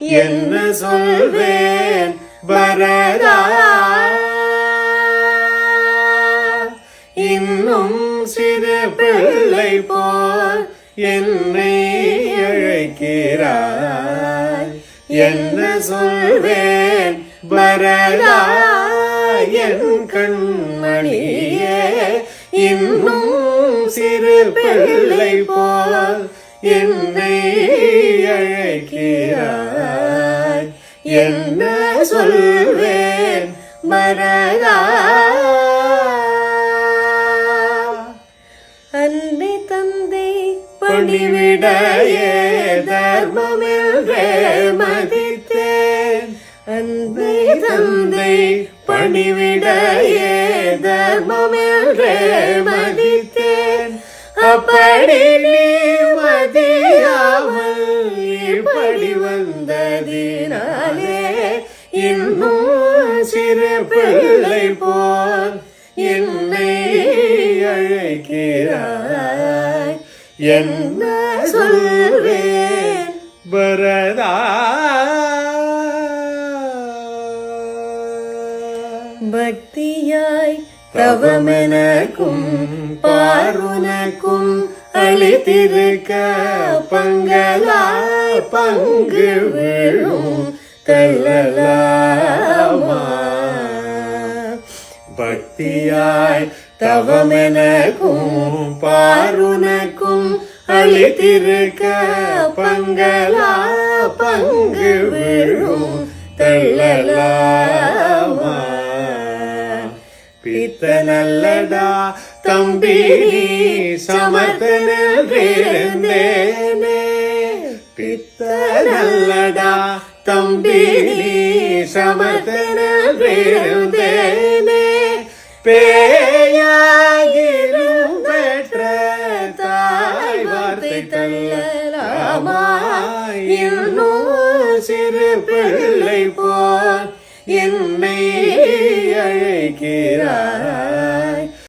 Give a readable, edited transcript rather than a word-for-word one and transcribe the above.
என்ன சொல்வேன் பரதா, இன்னும் சிறு பிள்ளை போல் என்னை அழைக்கிறாய். என்ன சொல்வேன் பரதா, என் கண்மணியே, இன்னும் சிறு பிள்ளை போல் என்னை அழைக்கிறாய். என்ன சொல்வேன் பரதா. அன்னை தந்தை பணிவிடையே தர்மமென்றே மதித்தேன். அன்னை தந்தை பணிவிடையே தர்மமென்றே மதித்தேன். அப்படி நீ மதியாமல் இப்படி வந்ததினாலே இன்னும் சிறு பிள்ளை போல் என்னை அழைக்கிறாய். என்ன சொல்வேன் பரதா. பக்தியாய் தவமெனக்கும் பாருனக்கும் அளித்திருக்க பங்களாய் பங்கு விழும் தள்ளலாமா. பக்தியாய் தவமெனக்கும் பாருனக்கும் அளித்திருக்க பங்களா பங்கு விழும் தள்ளலாமா. பித்த நல்லடா தம்பி சமர்த்தனே, பித்த நல்லடா தம்பி சமர்த்தனே. பேயாகிலும் பெற்ற தாய் வார்த்தை தள்ளலாமா. இன்னும் சிறு பிள்ளை போல் என்னை அழைக்கிறார்.